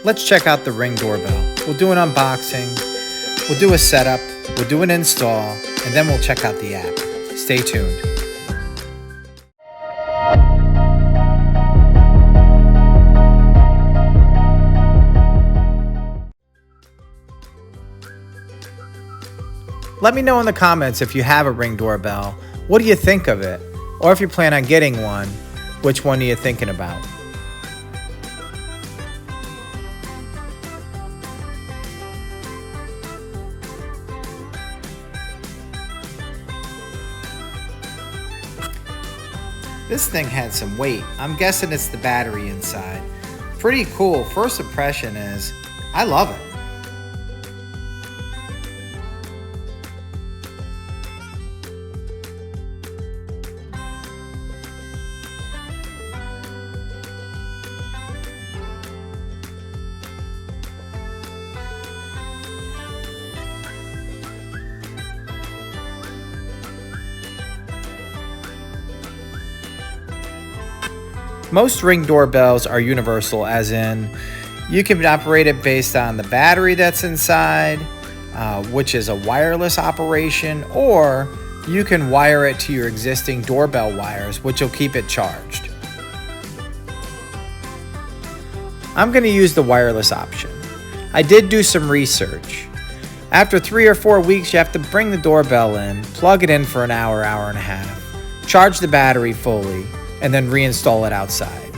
let's check out the Ring doorbell. We'll do an unboxing, we'll do a setup, we'll do an install, and then we'll check out the app. Stay tuned. Let me know in the comments if you have a Ring doorbell. What do you think of it? Or if you plan on getting one, which one are you thinking about? This thing had some weight. I'm guessing it's the battery inside. Pretty cool. First impression is, I love it. Most Ring doorbells are universal, as in you can operate it based on the battery that's inside, which is a wireless operation, or you can wire it to your existing doorbell wires, which will keep it charged. I'm going to use the wireless option. I did do some research. After 3 or 4 weeks, you have to bring the doorbell in, plug it in for an hour, hour and a half, charge the battery fully, and then reinstall it outside.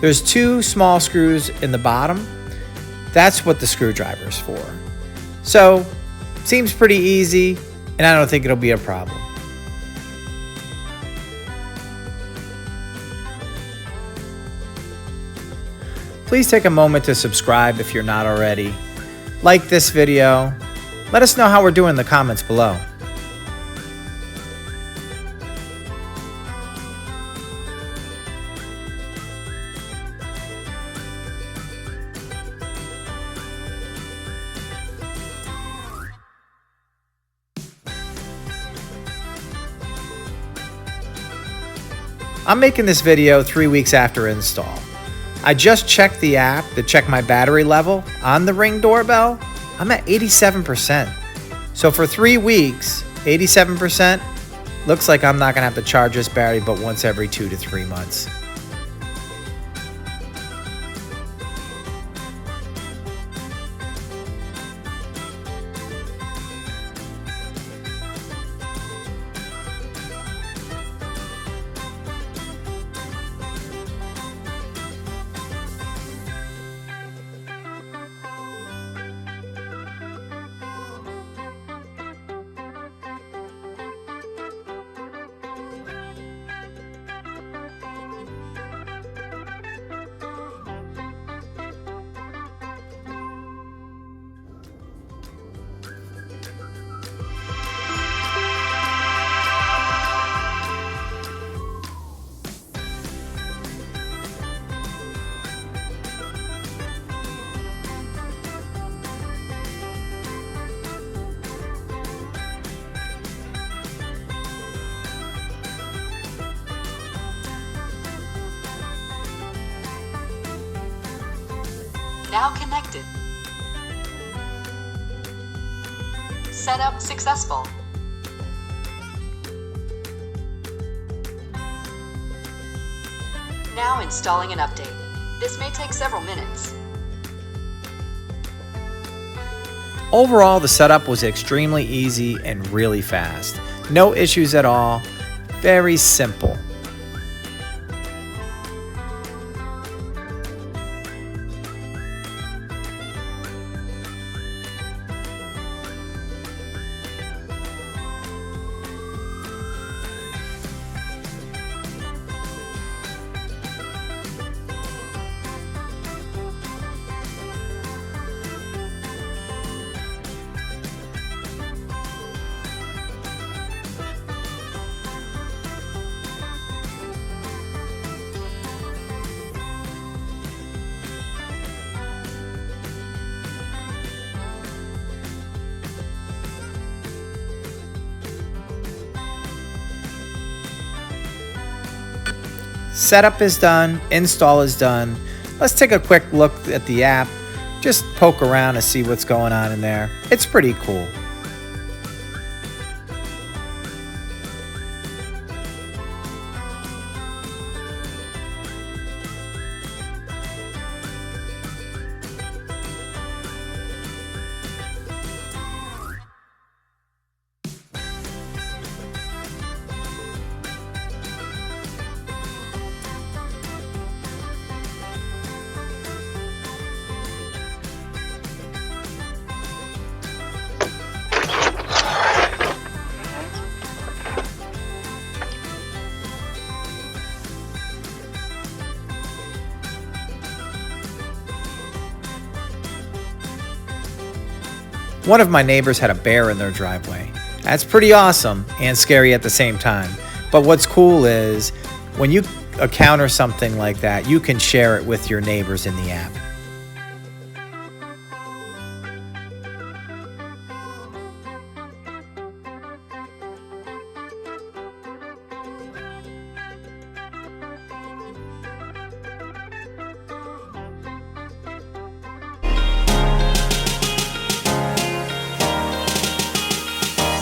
There's 2 small screws in the bottom. That's what the screwdriver is for. So, seems pretty easy, and I don't think it'll be a problem. Please take a moment to subscribe if you're not already. Like this video. Let us know how we're doing in the comments below. I'm making this video 3 weeks after install. I just checked the app to check my battery level on the Ring doorbell. I'm at 87%. So for 3 weeks, 87%, looks like I'm not gonna have to charge this battery but once every 2 to 3 months. Now connected. Setup successful. Now installing an update. This may take several minutes. Overall, the setup was extremely easy and really fast. No issues at all. Very simple. Setup is done, install is done. Let's take a quick look at the app. just poke around and see what's going on in there. It's pretty cool. One of my neighbors had a bear in their driveway. That's pretty awesome and scary at the same time. But what's cool is when you encounter something like that, you can share it with your neighbors in the app.